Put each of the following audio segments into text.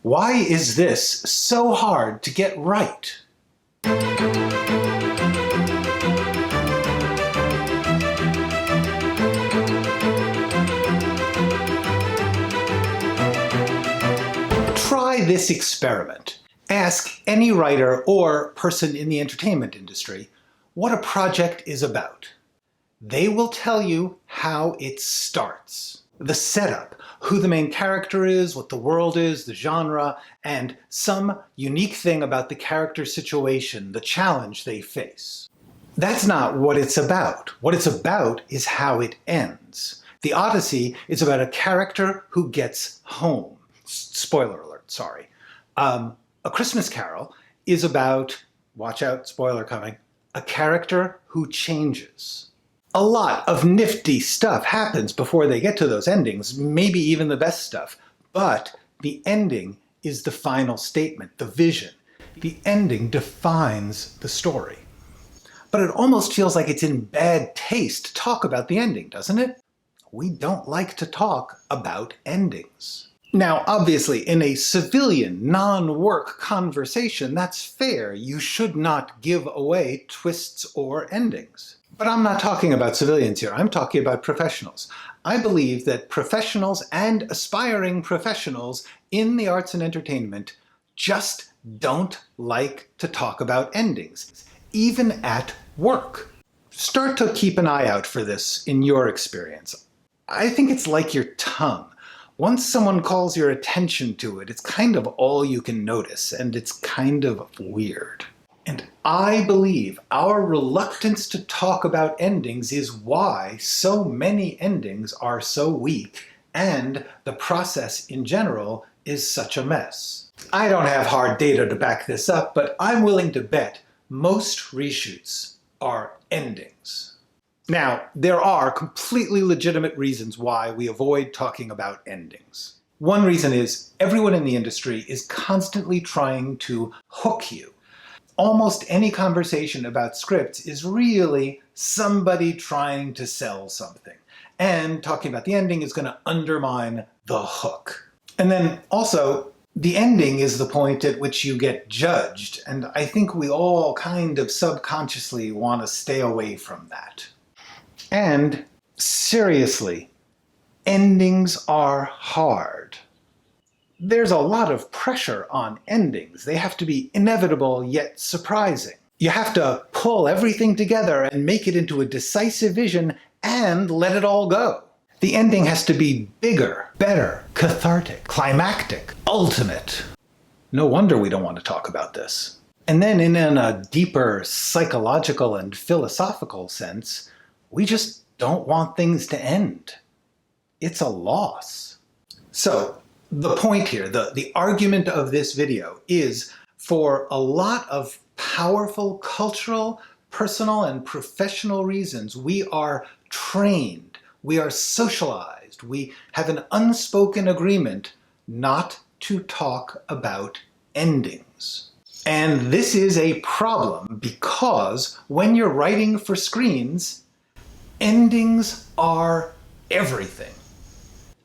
Why is this so hard to get right? Try this experiment. Ask any writer or person in the entertainment industry what a project is about. They will tell you how it starts. The setup, who the main character is, what the world is, the genre, and some unique thing about the character's situation, the challenge they face. That's not what it's about. What it's about is how it ends. The Odyssey is about a character who gets home. Spoiler alert, sorry. A Christmas Carol is about, watch out, spoiler coming, a character who changes. A lot of nifty stuff happens before they get to those endings, maybe even the best stuff. But the ending is the final statement, the vision. The ending defines the story. But it almost feels like it's in bad taste to talk about the ending, doesn't it? We don't like to talk about endings. Now, obviously, in a civilian, non-work conversation, that's fair. You should not give away twists or endings. But I'm not talking about civilians here. I'm talking about professionals. I believe that professionals and aspiring professionals in the arts and entertainment just don't like to talk about endings, even at work. Start to keep an eye out for this in your experience. I think it's like your tongue. Once someone calls your attention to it, it's kind of all you can notice, and it's kind of weird. And I believe our reluctance to talk about endings is why so many endings are so weak, and the process in general is such a mess. I don't have hard data to back this up, but I'm willing to bet most reshoots are endings. Now, there are completely legitimate reasons why we avoid talking about endings. One reason is everyone in the industry is constantly trying to hook you. Almost any conversation about scripts is really somebody trying to sell something. And talking about the ending is going to undermine the hook. And then also, the ending is the point at which you get judged. And I think we all kind of subconsciously want to stay away from that. And seriously, endings are hard. There's a lot of pressure on endings. They have to be inevitable yet surprising. You have to pull everything together and make it into a decisive vision and let it all go. The ending has to be bigger, better, cathartic, climactic, ultimate. No wonder we don't want to talk about this. And then in a deeper psychological and philosophical sense, we just don't want things to end. It's a loss. So the point here, the argument of this video is for a lot of powerful cultural, personal, and professional reasons, we are trained, we are socialized, we have an unspoken agreement not to talk about endings. And this is a problem because when you're writing for screens, endings are everything.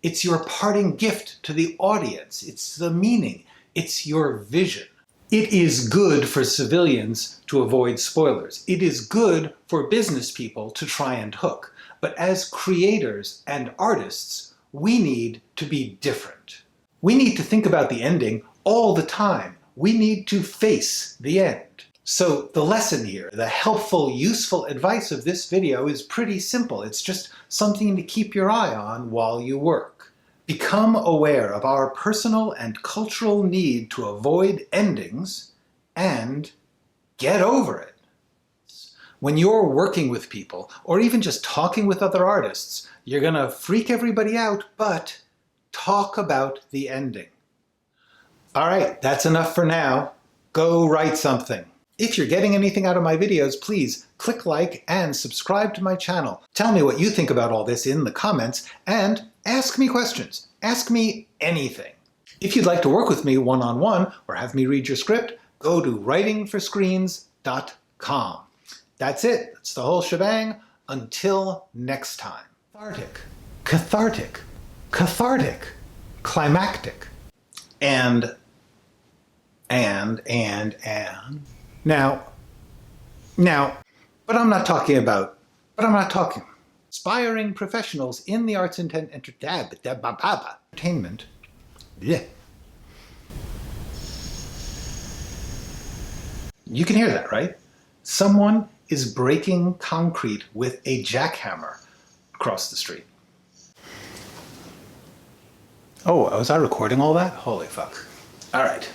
It's your parting gift to the audience. It's the meaning. It's your vision. It is good for civilians to avoid spoilers. It is good for business people to try and hook. But as creators and artists, we need to be different. We need to think about the ending all the time. We need to face the end. So the lesson here, the helpful, useful advice of this video is pretty simple. It's just something to keep your eye on while you work. Become aware of our personal and cultural need to avoid endings and get over it. When you're working with people, or even just talking with other artists, you're gonna freak everybody out, but talk about the ending. All right, that's enough for now. Go write something. If you're getting anything out of my videos, please click like and subscribe to my channel. Tell me what you think about all this in the comments and ask me questions. Ask me anything. If you'd like to work with me one-on-one or have me read your script, go to writingforscreens.com. That's it. That's the whole shebang. Until next time. Cathartic, cathartic, cathartic, climactic. And And. Now, but I'm not talking. Aspiring professionals in the arts and entertainment. Yeah. You can hear that, right? Someone is breaking concrete with a jackhammer across the street. Oh, was I recording all that? Holy fuck. All right.